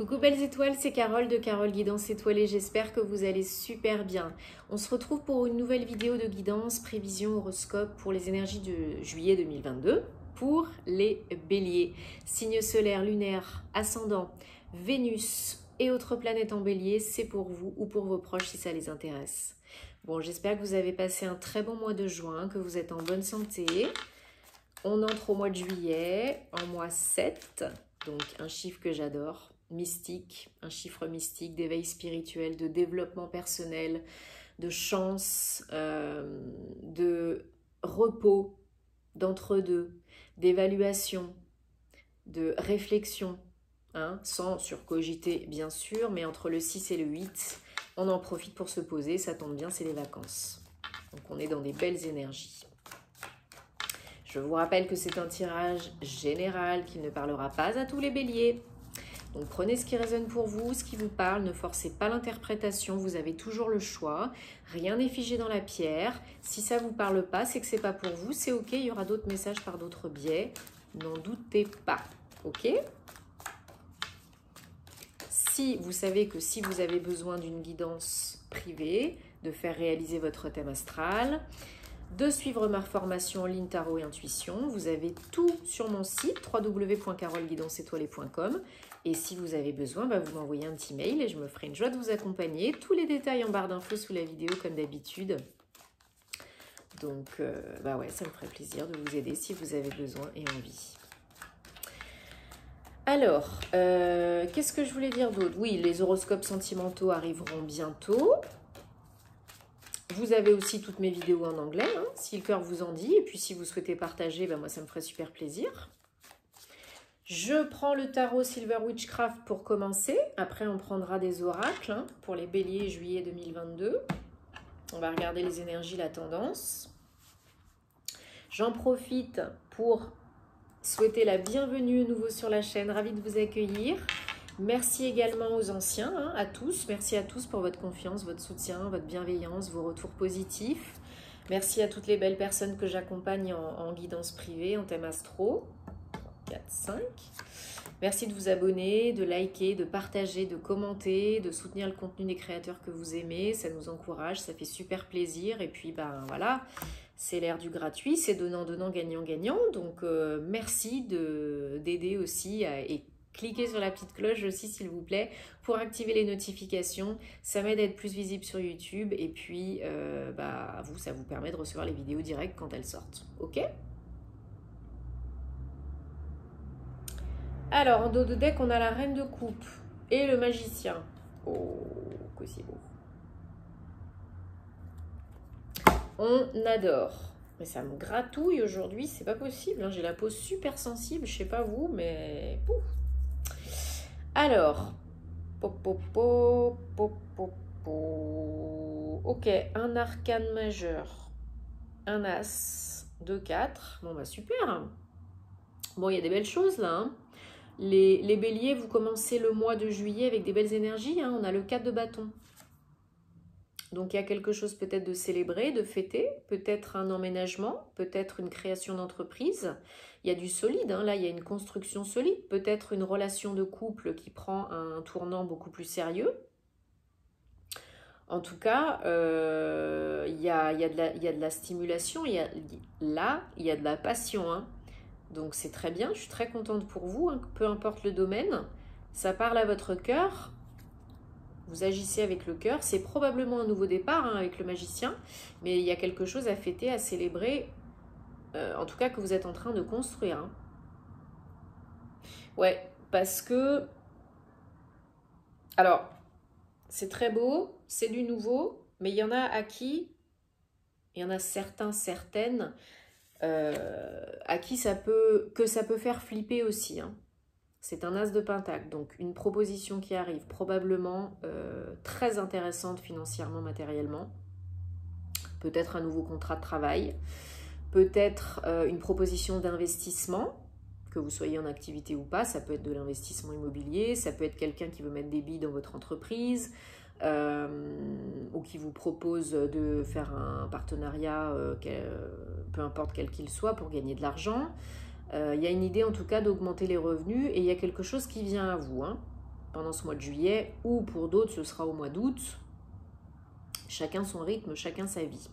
Coucou belles étoiles, c'est Carole de Carole Guidance Étoilée, j'espère que vous allez super bien. On se retrouve pour une nouvelle vidéo de guidance, prévision, horoscope pour les énergies de juillet 2022 pour les béliers. Signe solaire, lunaire, ascendant, Vénus et autres planètes en bélier, c'est pour vous ou pour vos proches si ça les intéresse. Bon, j'espère que vous avez passé un très bon mois de juin, que vous êtes en bonne santé. On entre au mois de juillet, en mois 7, donc un chiffre que j'adore. Mystique, un chiffre mystique, d'éveil spirituel, de développement personnel, de chance, de repos, d'entre-deux, d'évaluation, de réflexion, hein, sans surcogiter bien sûr, mais entre le 6 et le 8, on en profite pour se poser, ça tombe bien, c'est les vacances. Donc on est dans des belles énergies. Je vous rappelle que c'est un tirage général qui ne parlera pas à tous les béliers. Donc prenez ce qui résonne pour vous, ce qui vous parle, ne forcez pas l'interprétation, vous avez toujours le choix, rien n'est figé dans la pierre. Si ça ne vous parle pas, c'est que ce n'est pas pour vous, c'est ok, il y aura d'autres messages par d'autres biais, n'en doutez pas, ok? Si vous savez que si vous avez besoin d'une guidance privée, de faire réaliser votre thème astral, de suivre ma formation en ligne tarot et intuition, vous avez tout sur mon site www.caroleguidanceétoilée.com. Et si vous avez besoin, vous m'envoyez un petit mail et je me ferai une joie de vous accompagner. Tous les détails en barre d'infos sous la vidéo comme d'habitude. Donc, ouais, ça me ferait plaisir de vous aider si vous avez besoin et envie. Alors, qu'est-ce que je voulais dire d'autre? Oui, les horoscopes sentimentaux arriveront bientôt. Vous avez aussi toutes mes vidéos en anglais, hein, si le cœur vous en dit. Et puis, si vous souhaitez partager, moi, ça me ferait super plaisir. Je prends le tarot Silver Witchcraft pour commencer. Après, on prendra des oracles hein, pour les béliers juillet 2022. On va regarder les énergies, la tendance. J'en profite pour souhaiter la bienvenue à nouveau sur la chaîne. Ravie de vous accueillir. Merci également aux anciens, hein, à tous. Merci à tous pour votre confiance, votre soutien, votre bienveillance, vos retours positifs. Merci à toutes les belles personnes que j'accompagne en guidance privée, en thème astro. 4, 5. Merci de vous abonner, de liker, de partager, de commenter, de soutenir le contenu des créateurs que vous aimez. Ça nous encourage, ça fait super plaisir. Et puis, voilà, c'est l'ère du gratuit, c'est donnant-donnant, gagnant-gagnant. Donc, merci d'aider aussi et cliquez sur la petite cloche aussi, s'il vous plaît, pour activer les notifications. Ça m'aide à être plus visible sur YouTube. Et puis, ça vous permet de recevoir les vidéos directes quand elles sortent. OK ? Alors, en dos de deck, on a la reine de coupe et le magicien. Oh, que c'est beau. On adore. Mais ça me gratouille aujourd'hui, c'est pas possible. Hein. J'ai la peau super sensible, je sais pas vous, mais... Pouf. Alors, ok, un arcane majeur, un as, 2, 4. Bon, super. Bon, il y a des belles choses là, hein. Les béliers, vous commencez le mois de juillet avec des belles énergies. Hein. On a le 4 de bâton. Donc, il y a quelque chose peut-être de célébrer, de fêter. Peut-être un emménagement, peut-être une création d'entreprise. Il y a du solide. Hein. Là, il y a une construction solide. Peut-être une relation de couple qui prend un tournant beaucoup plus sérieux. En tout cas, il y a de la stimulation. Il y a de la passion, hein. Donc c'est très bien, je suis très contente pour vous, hein, peu importe le domaine, ça parle à votre cœur, vous agissez avec le cœur, c'est probablement un nouveau départ hein, avec le magicien, mais il y a quelque chose à fêter, à célébrer, en tout cas que vous êtes en train de construire. Hein. Ouais, parce que, alors, c'est très beau, c'est du nouveau, mais il y en a à qui, il y en a certains, certaines, à qui ça peut faire flipper aussi. Hein. C'est un as de pentacle, donc une proposition qui arrive probablement très intéressante financièrement, matériellement. Peut-être un nouveau contrat de travail, peut-être une proposition d'investissement, que vous soyez en activité ou pas, ça peut être de l'investissement immobilier, ça peut être quelqu'un qui veut mettre des billes dans votre entreprise, ou qui vous propose de faire un partenariat, peu importe quel qu'il soit, pour gagner de l'argent. Il y a une idée en tout cas d'augmenter les revenus et il y a quelque chose qui vient à vous. Hein. pendant ce mois de juillet, ou pour d'autres, ce sera au mois d'août. Chacun son rythme, chacun sa vie.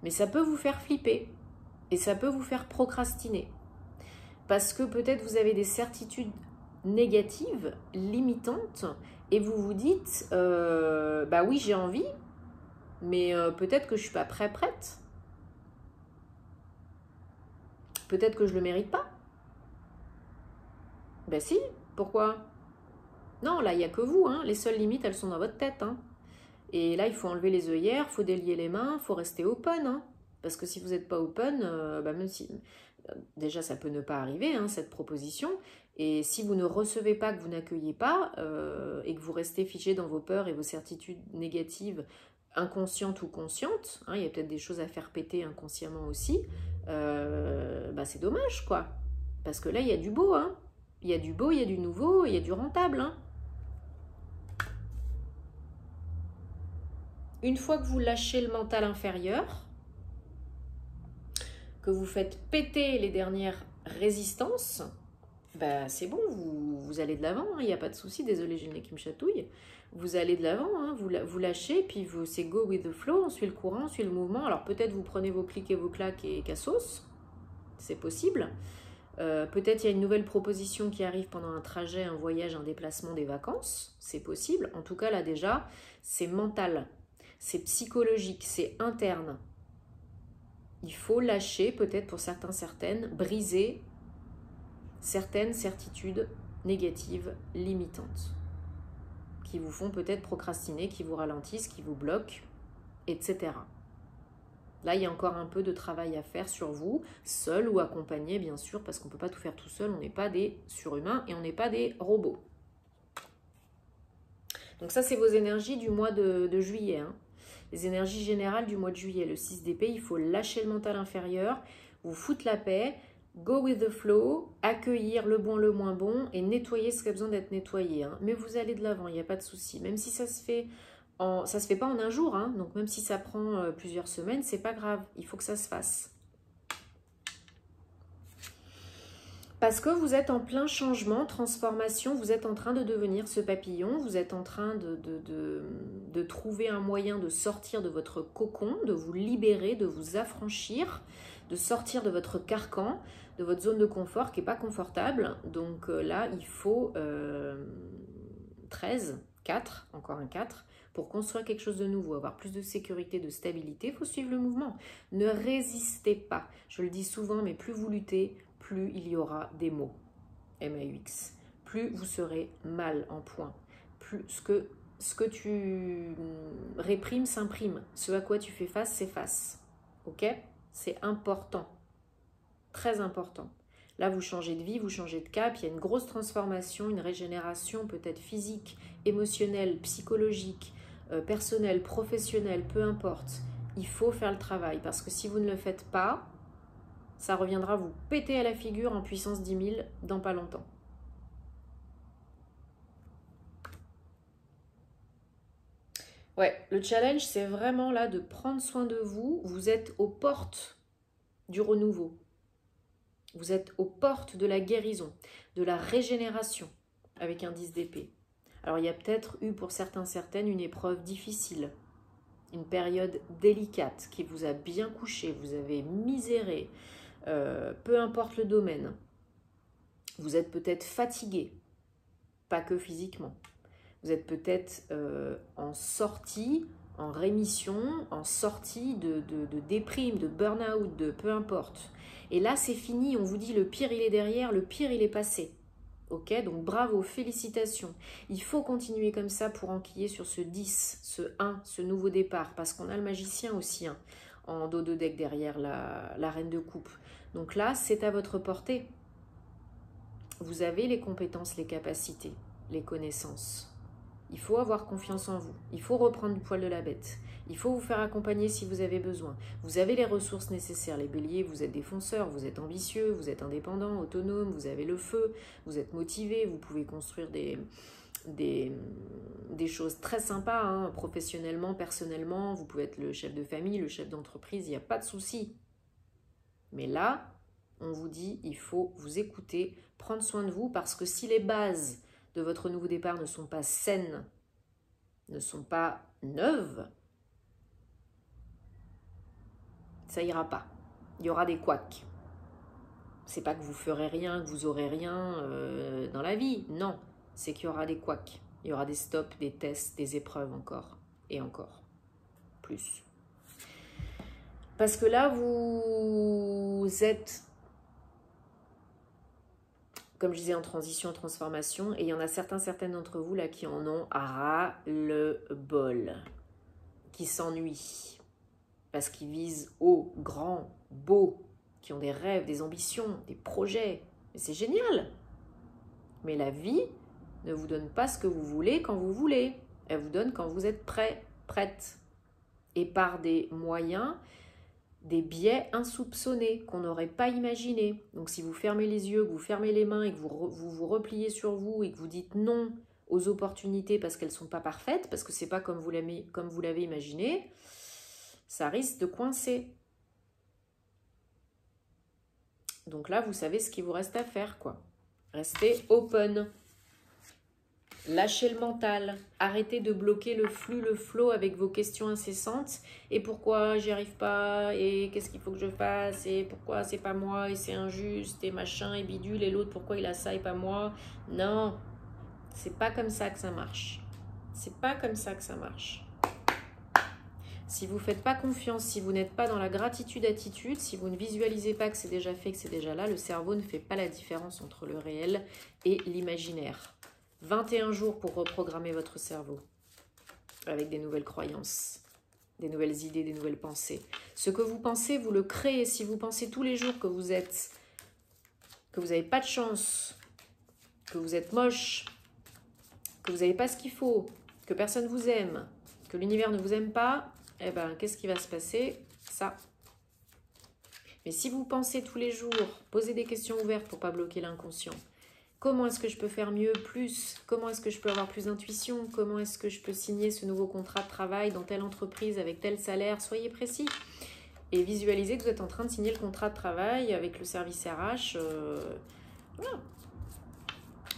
Mais ça peut vous faire flipper et ça peut vous faire procrastiner. Parce que peut-être vous avez des certitudes négatives, limitantes, et vous vous dites, bah oui, j'ai envie, mais peut-être que je ne suis pas prête. Peut-être que je ne le mérite pas. Ben si, pourquoi? Non, là, il n'y a que vous, hein. Les seules limites, elles sont dans votre tête. Hein. Et là, il faut enlever les œillères, il faut délier les mains, il faut rester open. Hein. Parce que si vous n'êtes pas open, même si... déjà, ça peut ne pas arriver, hein, cette proposition. Et si vous ne recevez pas, que vous n'accueillez pas, et que vous restez figé dans vos peurs et vos certitudes négatives, inconscientes ou conscientes, hein, il y a peut-être des choses à faire péter inconsciemment aussi, c'est dommage, quoi. Parce que là, il y a du beau, hein. Il y a du beau, il y a du nouveau, il y a du rentable, hein. Une fois que vous lâchez le mental inférieur, que vous faites péter les dernières résistances, c'est bon, vous allez de l'avant, hein, il n'y a pas de souci. Désolé, j'ai le nez qui me chatouille. Vous allez de l'avant, hein, vous lâchez, puis c'est go with the flow, on suit le courant, on suit le mouvement. Alors peut-être vous prenez vos clics et vos claques et cassos, c'est possible. Peut-être il y a une nouvelle proposition qui arrive pendant un trajet, un voyage, un déplacement, des vacances, c'est possible. En tout cas, là déjà, c'est mental, c'est psychologique, c'est interne. Il faut lâcher, peut-être pour certains, certaines, briser certaines certitudes négatives, limitantes, qui vous font peut-être procrastiner, qui vous ralentissent, qui vous bloquent, etc. Là, il y a encore un peu de travail à faire sur vous, seul ou accompagné, bien sûr, parce qu'on ne peut pas tout faire tout seul, on n'est pas des surhumains et on n'est pas des robots. Donc ça, c'est vos énergies du mois de juillet. Hein. Les énergies générales du mois de juillet. Le 6 d'épée, il faut lâcher le mental inférieur, vous foutre la paix, go with the flow, accueillir le bon, le moins bon et nettoyer ce qui a besoin d'être nettoyé. Hein. Mais vous allez de l'avant, il n'y a pas de souci. Même si ça se fait ça se fait pas en un jour, hein. Donc même si ça prend plusieurs semaines, c'est pas grave, il faut que ça se fasse. Parce que vous êtes en plein changement, transformation, vous êtes en train de devenir ce papillon, vous êtes en train de trouver un moyen de sortir de votre cocon, de vous libérer, de vous affranchir, de sortir de votre carcan, de votre zone de confort qui n'est pas confortable. Donc là, il faut 13, 4, encore un 4, pour construire quelque chose de nouveau, avoir plus de sécurité, de stabilité, il faut suivre le mouvement. Ne résistez pas. Je le dis souvent, mais plus vous luttez, plus il y aura des maux, MAUX. Plus vous serez mal en point. Plus ce que tu réprimes s'imprime. Ce à quoi tu fais face, c'est face. Ok? C'est important. Très important. Là, vous changez de vie, vous changez de cap. Il y a une grosse transformation, une régénération peut-être physique, émotionnelle, psychologique, personnelle, professionnelle, peu importe. Il faut faire le travail parce que si vous ne le faites pas, ça reviendra vous péter à la figure en puissance 10 000 dans pas longtemps. Ouais, le challenge, c'est vraiment là de prendre soin de vous. Vous êtes aux portes du renouveau. Vous êtes aux portes de la guérison, de la régénération avec un 10 d'épée. Alors, il y a peut-être eu pour certains, certaines une épreuve difficile, une période délicate qui vous a bien couché, vous avez miséré, peu importe le domaine. Vous êtes peut-être fatigué, pas que physiquement. Vous êtes peut-être en sortie, en rémission, en sortie de déprime, de burn-out, de peu importe. Et là, c'est fini, on vous dit le pire, il est derrière, le pire, il est passé. Ok, donc bravo, félicitations. Il faut continuer comme ça pour enquiller sur ce 10, ce 1, ce nouveau départ, parce qu'on a le magicien aussi, hein, en dos de deck derrière la reine de coupe. Donc là, c'est à votre portée. Vous avez les compétences, les capacités, les connaissances. Il faut avoir confiance en vous. Il faut reprendre le poil de la bête. Il faut vous faire accompagner si vous avez besoin. Vous avez les ressources nécessaires. Les béliers, vous êtes des fonceurs, vous êtes ambitieux, vous êtes indépendants, autonomes, vous avez le feu, vous êtes motivés, vous pouvez construire des choses très sympas, hein, professionnellement, personnellement. Vous pouvez être le chef de famille, le chef d'entreprise, il n'y a pas de souci. Mais là, on vous dit, il faut vous écouter, prendre soin de vous, parce que si les bases de votre nouveau départ ne sont pas saines, ne sont pas neuves, ça ira pas. Il y aura des couacs. C'est pas que vous ferez rien, que vous aurez rien dans la vie. Non, c'est qu'il y aura des couacs. Il y aura des stops, des tests, des épreuves encore. Et encore. Plus. Parce que là, vous êtes, comme je disais, en transition, en transformation. Et il y en a certaines d'entre vous là qui en ont à ras le bol. Qui s'ennuient. Parce qu'ils visent haut, grand, beau. Qui ont des rêves, des ambitions, des projets. Mais c'est génial. Mais la vie ne vous donne pas ce que vous voulez quand vous voulez. Elle vous donne quand vous êtes prêt, prête. Et par des moyens, des biais insoupçonnés qu'on n'aurait pas imaginés. Donc si vous fermez les yeux, que vous fermez les mains et que vous repliez sur vous et que vous dites non aux opportunités parce qu'elles ne sont pas parfaites, parce que ce n'est pas comme vous l'avez imaginé, ça risque de coincer. Donc là, vous savez ce qu'il vous reste à faire, quoi. Restez open. Lâchez le mental. Arrêtez de bloquer le flux, le flow avec vos questions incessantes. Et pourquoi j'y arrive pas? Et qu'est-ce qu'il faut que je fasse? Et pourquoi c'est pas moi? Et c'est injuste? Et machin, et bidule? Et l'autre, pourquoi il a ça et pas moi? Non, c'est pas comme ça que ça marche. C'est pas comme ça que ça marche. Si vous ne faites pas confiance, si vous n'êtes pas dans la gratitude-attitude, si vous ne visualisez pas que c'est déjà fait, que c'est déjà là, le cerveau ne fait pas la différence entre le réel et l'imaginaire. 21 jours pour reprogrammer votre cerveau avec des nouvelles croyances, des nouvelles idées, des nouvelles pensées. Ce que vous pensez, vous le créez. Si vous pensez tous les jours que vous n'avez pas de chance, que vous êtes moche, que vous n'avez pas ce qu'il faut, que personne vous aime, que l'univers ne vous aime pas, eh bien, qu'est-ce qui va se passer? Ça. Mais si vous pensez tous les jours, posez des questions ouvertes pour ne pas bloquer l'inconscient. Comment est-ce que je peux faire mieux, plus? Comment est-ce que je peux avoir plus d'intuition? Comment est-ce que je peux signer ce nouveau contrat de travail dans telle entreprise avec tel salaire? Soyez précis. Et visualisez que vous êtes en train de signer le contrat de travail avec le service RH voilà.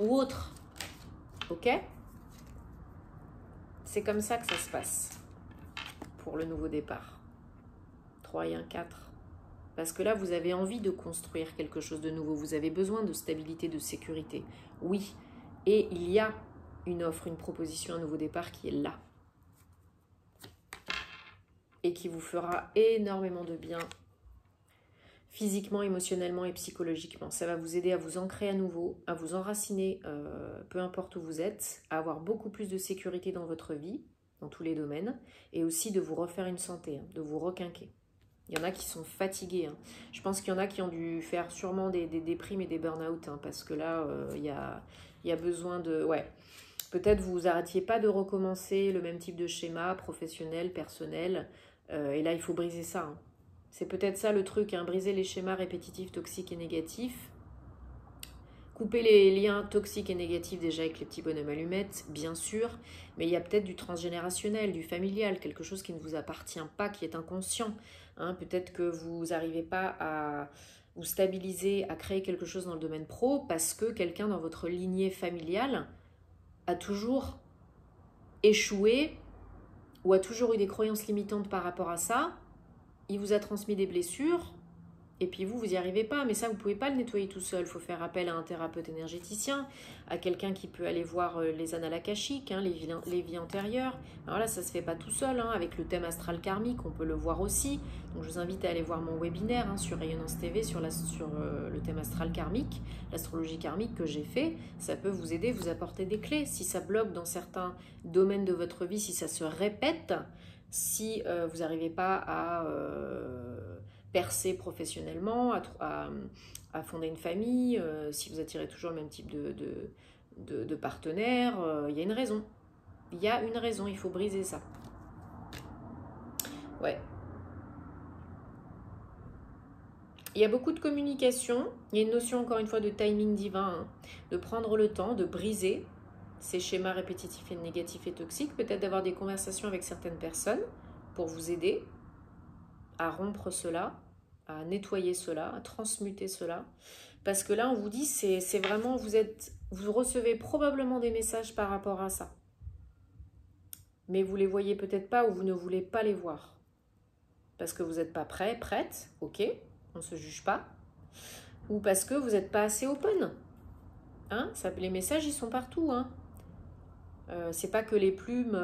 Ou autre. Ok? C'est comme ça que ça se passe pour le nouveau départ. 3 et 1, 4. Parce que là, vous avez envie de construire quelque chose de nouveau. Vous avez besoin de stabilité, de sécurité. Oui. Et il y a une offre, une proposition, un nouveau départ qui est là. Et qui vous fera énormément de bien physiquement, émotionnellement et psychologiquement. Ça va vous aider à vous ancrer à nouveau, à vous enraciner, peu importe où vous êtes, à avoir beaucoup plus de sécurité dans votre vie, dans tous les domaines, et aussi de vous refaire une santé, de vous requinquer. Il y en a qui sont fatigués. Je pense qu'il y en a qui ont dû faire sûrement des déprimes et des burn-out, parce que là, il y a besoin de... Ouais. Peut-être vous arrêtiez pas de recommencer le même type de schéma professionnel, personnel, et là, il faut briser ça. C'est peut-être ça le truc, briser les schémas répétitifs, toxiques et négatifs. Couper les liens toxiques et négatifs déjà avec les petits bonhommes allumettes, bien sûr, mais il y a peut-être du transgénérationnel, du familial, quelque chose qui ne vous appartient pas, qui est inconscient. Peut-être que vous n'arrivez pas à vous stabiliser, à créer quelque chose dans le domaine pro, parce que quelqu'un dans votre lignée familiale a toujours échoué ou a toujours eu des croyances limitantes par rapport à ça. Il vous a transmis des blessures, et puis vous n'y arrivez pas. Mais ça, vous ne pouvez pas le nettoyer tout seul. Il faut faire appel à un thérapeute énergéticien, à quelqu'un qui peut aller voir les annales akashiques, les vies antérieures. Alors là, ça ne se fait pas tout seul. Avec le thème astral karmique, on peut le voir aussi. Donc je vous invite à aller voir mon webinaire sur Rayonnance TV sur le thème astral karmique, l'astrologie karmique que j'ai fait. Ça peut vous aider, vous apporter des clés. Si ça bloque dans certains domaines de votre vie, si ça se répète, si vous n'arrivez pas à percer professionnellement, à fonder une famille, si vous attirez toujours le même type de partenaire, il y a une raison. Il y a une raison, il faut briser ça. Ouais. Il y a beaucoup de communication. Il y a une notion, encore une fois, de timing divin, de prendre le temps, de briser ces schémas répétitifs et négatifs et toxiques, peut-être d'avoir des conversations avec certaines personnes pour vous aider à rompre cela, à nettoyer cela, à transmuter cela. Parce que là, on vous dit, c'est vraiment, vous êtes Vous recevez probablement des messages par rapport à ça. Mais vous ne les voyez peut-être pas ou vous ne voulez pas les voir. Parce que vous n'êtes pas prêt, prête, ok, on ne se juge pas. Ou parce que vous n'êtes pas assez open. Hein, les messages, ils sont partout. Hein. C'est pas que les plumes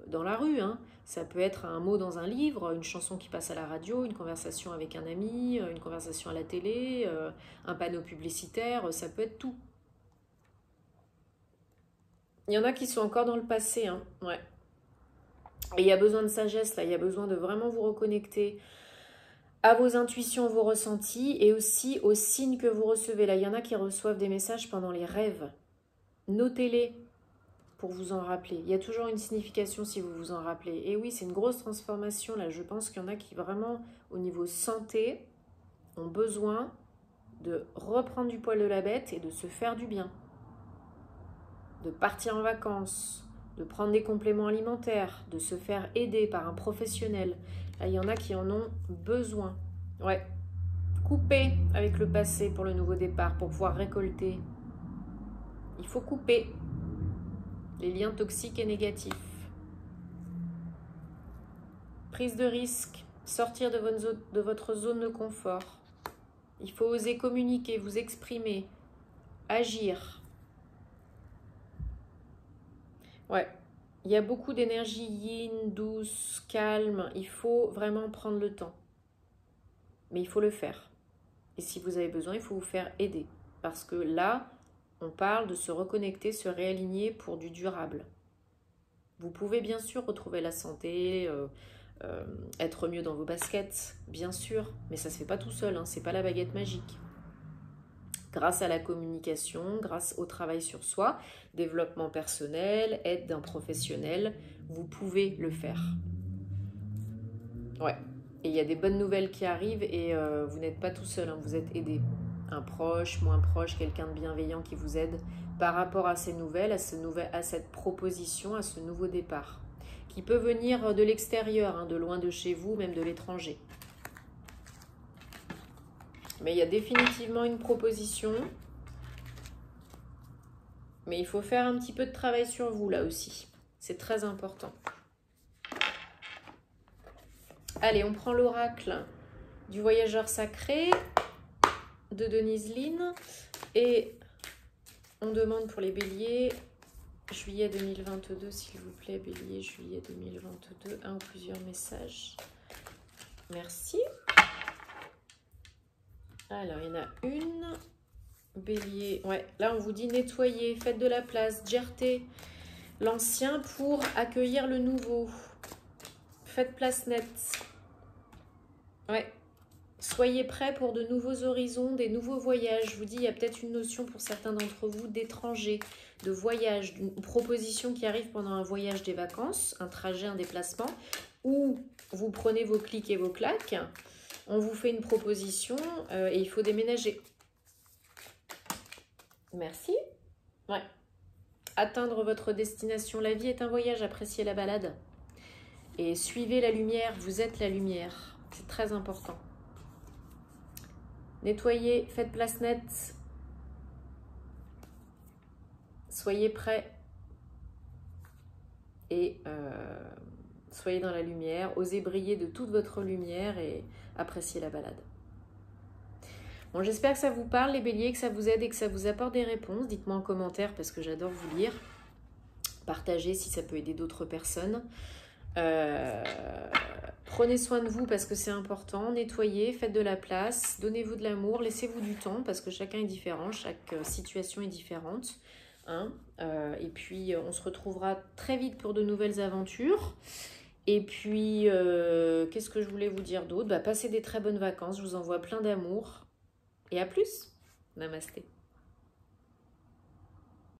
dans la rue. Hein. Ça peut être un mot dans un livre, une chanson qui passe à la radio, une conversation avec un ami, une conversation à la télé, un panneau publicitaire, ça peut être tout. Il y en a qui sont encore dans le passé. Hein. Ouais. Et il y a besoin de sagesse, là. Il y a besoin de vraiment vous reconnecter à vos intuitions, vos ressentis et aussi aux signes que vous recevez. Là, il y en a qui reçoivent des messages pendant les rêves. Notez-les pour vous en rappeler. Il y a toujours une signification si vous vous en rappelez. Et oui, c'est une grosse transformation. Là, je pense qu'il y en a qui vraiment, au niveau santé, ont besoin de reprendre du poil de la bête et de se faire du bien. De partir en vacances, de prendre des compléments alimentaires, de se faire aider par un professionnel. Là, il y en a qui en ont besoin. Ouais. Couper avec le passé pour le nouveau départ, pour pouvoir récolter. Il faut couper les liens toxiques et négatifs. Prise de risque, sortir de votre zone de confort. Il faut oser communiquer, vous exprimer, agir. Ouais. Il y a beaucoup d'énergie yin, douce, calme. Il faut vraiment prendre le temps. Mais il faut le faire. Et si vous avez besoin, il faut vous faire aider. Parce que là, on parle de se reconnecter, se réaligner pour du durable. Vous pouvez bien sûr retrouver la santé, être mieux dans vos baskets, bien sûr. Mais ça ne se fait pas tout seul, hein, ce n'est pas la baguette magique. Grâce à la communication, grâce au travail sur soi, développement personnel, aide d'un professionnel, vous pouvez le faire. Ouais. Et il y a des bonnes nouvelles qui arrivent et vous n'êtes pas tout seul, hein, vous êtes aidé. Un proche, moins proche, quelqu'un de bienveillant qui vous aide par rapport à ces nouvelles, à cette proposition, à ce nouveau départ, qui peut venir de l'extérieur, hein, de loin de chez vous, même de l'étranger. Mais il y a définitivement une proposition. Mais il faut faire un petit peu de travail sur vous, là aussi. C'est très important. Allez, on prend l'oracle du voyageur sacré de Denise Lynn. Et on demande pour les béliers, juillet 2022, s'il vous plaît, bélier, juillet 2022, un ou plusieurs messages. Merci. Alors, il y en a une. Bélier, ouais, là on vous dit nettoyer, faites de la place, jerter l'ancien pour accueillir le nouveau. Faites place nette. Ouais. Soyez prêts pour de nouveaux horizons, des nouveaux voyages. Je vous dis, il y a peut-être une notion pour certains d'entre vous d'étranger, de voyage, d'une proposition qui arrive pendant un voyage des vacances, un trajet, un déplacement, où vous prenez vos clics et vos claques. On vous fait une proposition et il faut déménager. Merci. Ouais. Atteindre votre destination. La vie est un voyage, appréciez la balade. Et suivez la lumière, vous êtes la lumière. C'est très important. Nettoyez, faites place nette. Soyez prêts. Et soyez dans la lumière. Osez briller de toute votre lumière et appréciez la balade. Bon, j'espère que ça vous parle, les béliers, que ça vous aide et que ça vous apporte des réponses. Dites-moi en commentaire parce que j'adore vous lire. Partagez si ça peut aider d'autres personnes. Prenez soin de vous parce que c'est important. Nettoyez, faites de la place, donnez-vous de l'amour, laissez-vous du temps parce que chacun est différent, chaque situation est différente. Hein. Et puis, on se retrouvera très vite pour de nouvelles aventures. Et puis, qu'est-ce que je voulais vous dire d'autre? Passez des très bonnes vacances, je vous envoie plein d'amour. Et à plus. Namasté.